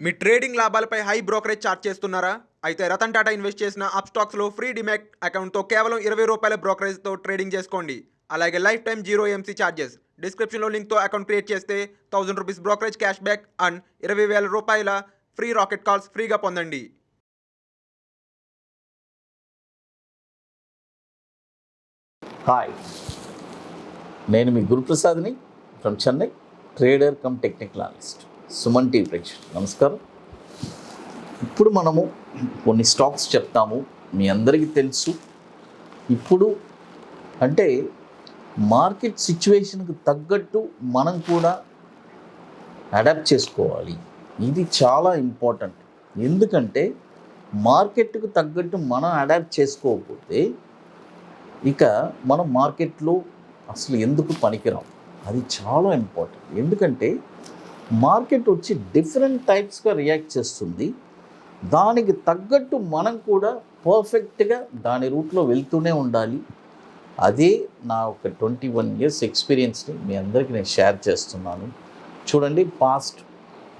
మీ trading లాభాలపై high brokerage charge చేస్తున్నారా? అయితే రతన్ టాటా ఇన్వెస్ట్ చేసిన అప్స్టాక్స్లో ఫ్రీ డిమాట్ అకౌంట్తో కేవలం ₹20 బ్రోకరేజ్తో ట్రేడింగ్ చేసుకోండి. అలాగే lifetime zero MC charges. డిస్క్రిప్షన్లో లింక్తో అకౌంట్ క్రియేట్ చేస్తే ₹1000 brokerage cash back and ₹20,000 free rocket calls ఫ్రీగా పొందండి. హాయ్, నేను మీ గురుప్రసాద్ని from Chennai, trader cum technical analyst. SumanTV ప్రేక్షకులు నమస్కారం. ఇప్పుడు మనము కొన్ని స్టాక్స్ చెప్తాము. మీ అందరికీ తెలుసు, ఇప్పుడు అంటే మార్కెట్ సిచ్యువేషన్కి తగ్గట్టు మనం కూడా అడాప్ట్ చేసుకోవాలి. ఇది చాలా ఇంపార్టెంట్. ఎందుకంటే మార్కెట్కు తగ్గట్టు మనం అడాప్ట్ చేసుకోకపోతే ఇక మనం మార్కెట్లో అసలు ఎందుకు పనికిరాం. అది చాలా ఇంపార్టెంట్. ఎందుకంటే మార్కెట్ వచ్చి డిఫరెంట్ టైప్స్గా రియాక్ట్ చేస్తుంది. దానికి తగ్గట్టు మనం కూడా పర్ఫెక్ట్గా దాని రూట్లో వెళ్తూనే ఉండాలి. అదే నా ఒక 21 years ఎక్స్పీరియన్స్ని మీ అందరికీ నేను షేర్ చేస్తున్నాను. చూడండి,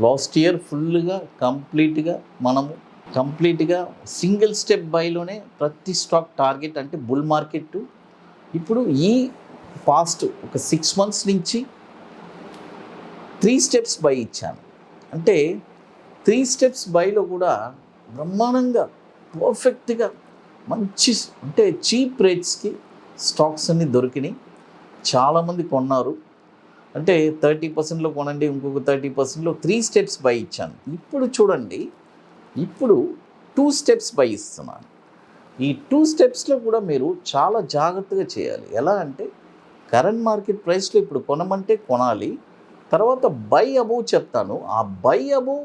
లాస్ట్ ఇయర్ ఫుల్గా కంప్లీట్గా సింగిల్ స్టెప్ బైలోనే ప్రతి స్టాక్ టార్గెట్, అంటే బుల్ మార్కెట్. ఇప్పుడు ఈ పాస్ట్ ఒక 6 months నుంచి 3 steps బై ఇచ్చాను. అంటే 3 steps బైలో కూడా బ్రహ్మాండంగా పర్ఫెక్ట్గా మంచి, అంటే చీప్ రేట్స్కి స్టాక్స్ అన్నీ దొరికినాయి. చాలామంది కొన్నారు. అంటే 30%లో కొనండి, ఇంకొక 30%లో 3 steps బై ఇచ్చాను. ఇప్పుడు చూడండి, ఇప్పుడు 2 steps బై ఇస్తున్నాను. ఈ 2 stepsలో కూడా మీరు చాలా జాగ్రత్తగా చేయాలి. ఎలా అంటే కరెంట్ మార్కెట్ ప్రైస్లో ఇప్పుడు కొనమంటే కొనాలి. తర్వాత బై అబోవ్ చెప్తాను, ఆ buy above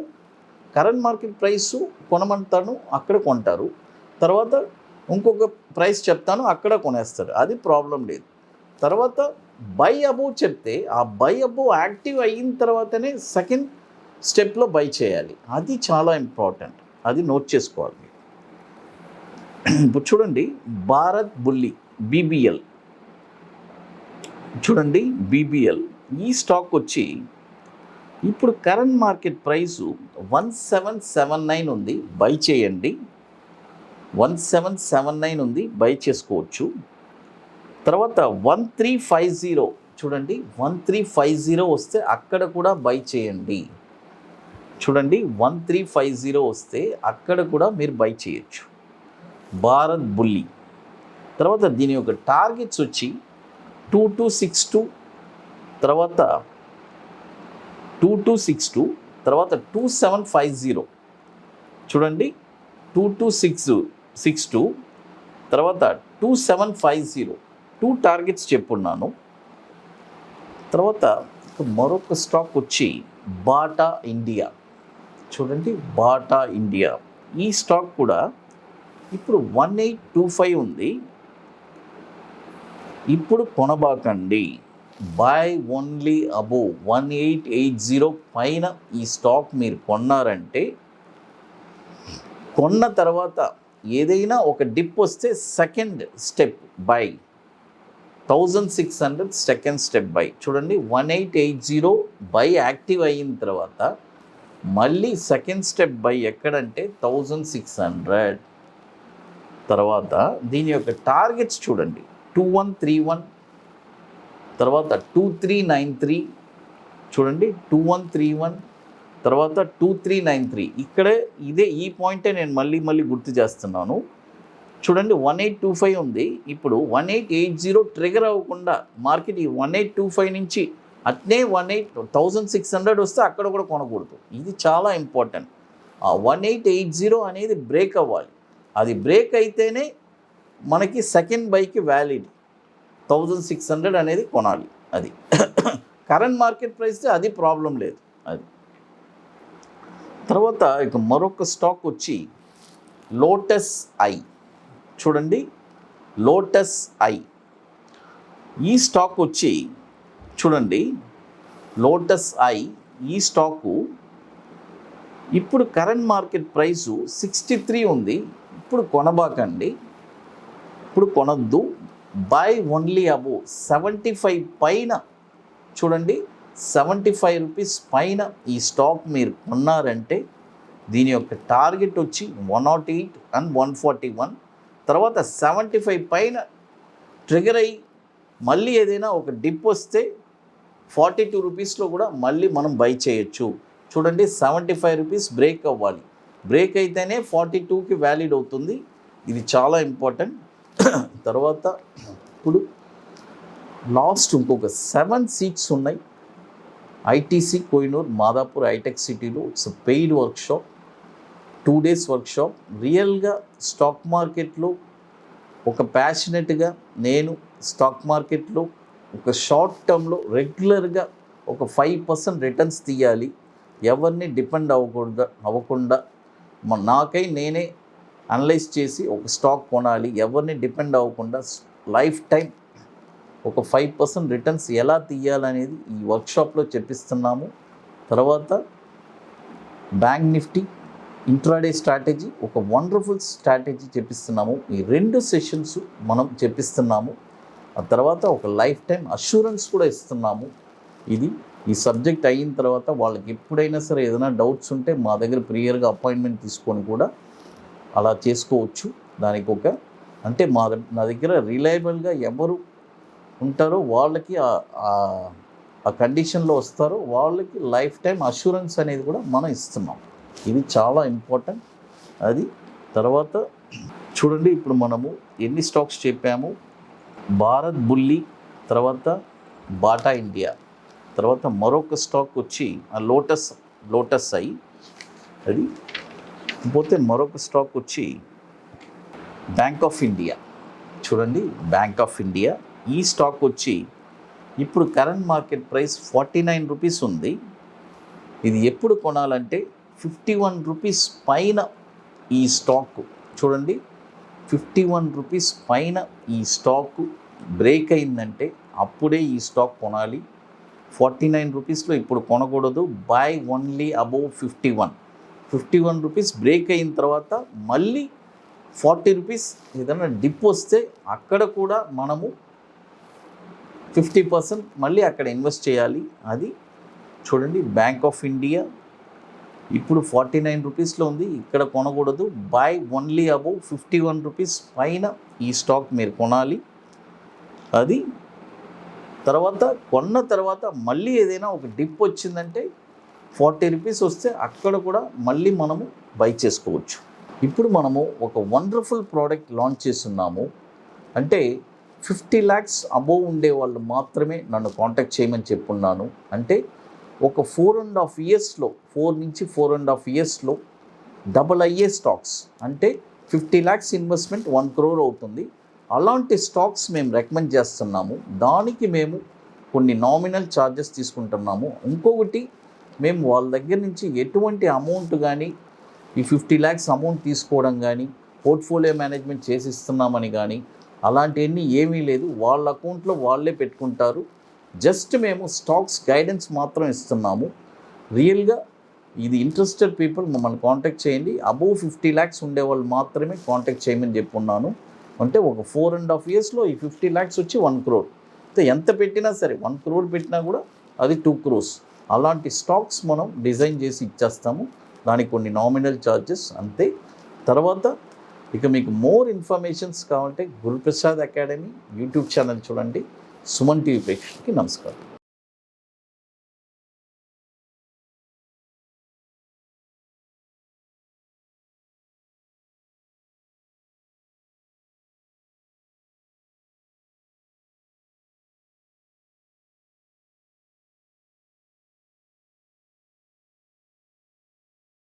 current market price కొనమంటాను, అక్కడ కొంటారు. తర్వాత ఇంకొక ప్రైస్ చెప్తాను, అక్కడ కొనేస్తారు. అది ప్రాబ్లం లేదు. తర్వాత బై అబోవ్ చెప్తే ఆ బై అబోవ్ యాక్టివ్ అయిన తర్వాతనే సెకండ్ స్టెప్లో బై చేయాలి. అది చాలా ఇంపార్టెంట్. అది నోట్ చేసుకోవాలి. ఇప్పుడు చూడండి, భారత్ బుల్లి BBL. చూడండి, BBL ఈ స్టాక్ వచ్చి ఇప్పుడు కరెంట్ మార్కెట్ ప్రైసు 1779 ఉంది, బై చేయండి. 1779 ఉంది, బై చేసుకోవచ్చు. తర్వాత 1350, చూడండి 1350 వస్తే అక్కడ కూడా బై చేయండి. చూడండి, 1350 వస్తే అక్కడ కూడా మీరు బై చేయొచ్చు. భారత్ బుల్లి. తర్వాత దీని యొక్క టార్గెట్స్ వచ్చి 2262, తర్వాత 2262, తర్వాత 2750. చూడండి, 2262, తర్వాత 2750, 2 టార్గెట్స్ చెప్పున్నాను. తర్వాత మరొక స్టాక్ వచ్చి బాటా ఇండియా. చూడండి, బాటా ఇండియా ఈ స్టాక్ కూడా ఇప్పుడు 1825 ఉంది. ఇప్పుడు కొనబాకండి. బై ఓన్లీ అబోవ్ 1880 పైన ఈ స్టాక్ మీరు కొన్నారంటే, కొన్న తర్వాత ఏదైనా ఒక డిప్ వస్తే second step by 1600 second step by. చూడండి, 1880 బై యాక్టివ్ అయిన తర్వాత మళ్ళీ సెకండ్ స్టెప్ బై ఎక్కడంటే 1600. తర్వాత దీని యొక్క టార్గెట్స్ చూడండి, 2131, తర్వాత 2393. చూడండి, 2131, తర్వాత 2393. ఇక్కడే ఈ పాయింటే నేను మళ్ళీ గుర్తు చేస్తున్నాను. చూడండి, 1825 ఉంది. ఇప్పుడు 1880 ట్రిగర్ అవ్వకుండా మార్కెట్ ఈ 1825 నుంచి అట్నే 1600 వస్తే అక్కడ కూడా కొనకూడదు. ఇది చాలా ఇంపార్టెంట్. ఆ 1880 అనేది బ్రేక్ అవ్వాలి. అది బ్రేక్ అయితేనే మనకి సెకండ్ బైకి వ్యాలిడ్. 1600 అనేది కొనాలి. అది కరెంట్ మార్కెట్ ప్రైస్ అది ప్రాబ్లం లేదు. అది తర్వాత ఇక మరొక స్టాక్ వచ్చి లోటస్ ఐ. చూడండి, లోటస్ ఐ ఈ స్టాక్ వచ్చి చూడండి, లోటస్ ఐ ఈ స్టాకు ఇప్పుడు కరెంట్ మార్కెట్ ప్రైసు 63 ఉంది. ఇప్పుడు కొనబాకండి, ఇప్పుడు కొనద్దు. బై ఓన్లీ అబోవ్ 75 పైన. చూడండి, ₹75 పైన ఈ స్టాక్ మీరు కొన్నారంటే దీని యొక్క టార్గెట్ వచ్చి 108 అండ్ 141, తర్వాత 75 పైన ట్రిగర్ అయ్యి మళ్ళీ ఏదైనా ఒక డిప్ వస్తే 42 రూపీస్లో కూడా మళ్ళీ మనం బై చేయొచ్చు. చూడండి 75 రూపీస్ బ్రేక్ అవ్వాలి, బ్రేక్ అయితేనే 42కి వ్యాలిడ్ అవుతుంది. ఇది చాలా ఇంపార్టెంట్. తర్వాత ఇప్పుడు లాస్ట్ ఇంకొక 7 సీట్స్ ఉన్నాయి. ఐటీసీ కోహినూర్ మాదాపూర్ హైటెక్ సిటీలో it's paid workshop, 2 days workshop. రియల్గా స్టాక్ మార్కెట్లో ఒక ప్యాషనెట్గా నేను స్టాక్ మార్కెట్లో ఒక షార్ట్ టర్మ్లో రెగ్యులర్గా ఒక 5% రిటర్న్స్ తీయాలి, ఎవరిని డిపెండ్ అవ్వకుండా నాకై నేనే అనలైజ్ చేసి ఒక స్టాక్ కొనాలి, ఎవరిని డిపెండ్ అవ్వకుండా లైఫ్ టైం ఒక 5% రిటర్న్స్ ఎలా తీయాలనేది ఈ వర్క్షాప్లో చెప్పిస్తున్నాము. తర్వాత బ్యాంక్ నిఫ్టీ ఇంట్రాడే స్ట్రాటజీ, ఒక వండర్ఫుల్ స్ట్రాటజీ చెప్పిస్తున్నాము. ఈ 2 సెషన్స్ మనం చెప్పిస్తున్నాము. ఆ తర్వాత ఒక లైఫ్ టైం అష్యూరెన్స్ కూడా ఇస్తున్నాము. ఇది ఈ సబ్జెక్ట్ అయిన తర్వాత వాళ్ళకి ఎప్పుడైనా సరే ఏదైనా డౌట్స్ ఉంటే మా దగ్గర ప్రియర్గా అపాయింట్మెంట్ తీసుకొని కూడా అలా చేసుకోవచ్చు. దానికి ఒక అంటే నా దగ్గర రిలయబుల్గా ఎవరు ఉంటారో వాళ్ళకి ఆ కండిషన్లో వస్తారో వాళ్ళకి లైఫ్ టైం అష్యూరెన్స్ అనేది కూడా మనం ఇస్తున్నాం. ఇది చాలా ఇంపార్టెంట్. అది తర్వాత చూడండి, ఇప్పుడు మనము ఎన్ని స్టాక్స్ చెప్పాము. భారత్ బుల్లి, తర్వాత బాటా ఇండియా, తర్వాత మరొక స్టాక్ వచ్చి లోటస్ అయి, అది పోతే మరొక స్టాక్ వచ్చి బ్యాంక్ ఆఫ్ ఇండియా. చూడండి బ్యాంక్ ఆఫ్ ఇండియా, ఈ స్టాక్ వచ్చి ఇప్పుడు కరెంట్ మార్కెట్ ప్రైస్ 49 రూపీస్ ఉంది. ఇది ఎప్పుడు కొనాలంటే 51 రూపీస్ పైన ఈ స్టాక్, చూడండి 51 రూపీస్ పైన ఈ స్టాక్ బ్రేక్ అయిందంటే అప్పుడే ఈ స్టాక్ కొనాలి. 49 రూపీస్లో ఇప్పుడు కొనకూడదు. Buy only above 51 rupees break అయిన తర్వాత మళ్ళీ 40 రూపీస్ ఏదైనా డిప్ వస్తే అక్కడ కూడా మనము 50% మళ్ళీ అక్కడ ఇన్వెస్ట్ చేయాలి. అది చూడండి బ్యాంక్ ఆఫ్ ఇండియా ఇప్పుడు 49 రూపీస్లో ఉంది, ఇక్కడ కొనకూడదు. బై ఓన్లీ అబోవ్ 51 రూపీస్ పైన ఈ స్టాక్ మీరు కొనాలి. అది తర్వాత కొన్న తర్వాత మళ్ళీ ఏదైనా ఒక డిప్ వచ్చిందంటే 40 రూపీస్ వస్తే అక్కడ కూడా మళ్ళీ మనము బై చేసుకోవచ్చు. ఇప్పుడు మనము ఒక వండర్ఫుల్ ప్రోడక్ట్ లాంచ్ చేస్తున్నాము. అంటే 50 lakhs అబోవ్ ఉండే వాళ్ళు మాత్రమే నన్ను కాంటాక్ట్ చేయమని చెప్పున్నాను. అంటే ఒక 4.5 yearsలో 4 నుంచి 4.5 yearsలో డబల్ అయ్యే స్టాక్స్, అంటే 50 lakhs ఇన్వెస్ట్మెంట్ 1 crore అవుతుంది. అలాంటి స్టాక్స్ మేము రికమెండ్ చేస్తున్నాము. దానికి మేము కొన్ని నామినల్ ఛార్జెస్ తీసుకుంటున్నాము. ఇంకొకటి, మేము వాళ్ళ దగ్గర నుంచి ఎటువంటి అమౌంట్ కానీ ఈ 50 lakhs అమౌంట్ తీసుకోవడం కానీ పోర్ట్ఫోలియో మేనేజ్మెంట్ చేసిస్తున్నామని కానీ అలాంటివన్నీ ఏమీ లేదు. వాళ్ళ అకౌంట్లో వాళ్ళే పెట్టుకుంటారు. జస్ట్ మేము స్టాక్స్ గైడెన్స్ మాత్రం ఇస్తున్నాము. రియల్గా ఇది ఇంట్రెస్టెడ్ పీపుల్ మమ్మల్ని కాంటాక్ట్ చేయండి. అబోవ్ 50 lakhs ఉండేవాళ్ళు మాత్రమే కాంటాక్ట్ చేయమని చెప్పున్నాను. అంటే ఒక 4.5 yearsలో ఈ 50 lakhs వచ్చి 1 crore. ఎంత పెట్టినా సరే 1 crore పెట్టినా కూడా అది 2 crores. అలాంటి స్టాక్స్ మనం డిజైన్ చేసి ఇచ్చేస్తాము. దానికి కొన్ని నామినల్ ఛార్జెస్ అంతే. తర్వాత ఇక మీకు మోర్ ఇన్ఫర్మేషన్స్ కావాలంటే గురుప్రసాద్ అకాడమీ యూట్యూబ్ ఛానల్ చూడండి. సుమన్ టీవీ ప్రేక్షకులకి నమస్కారం.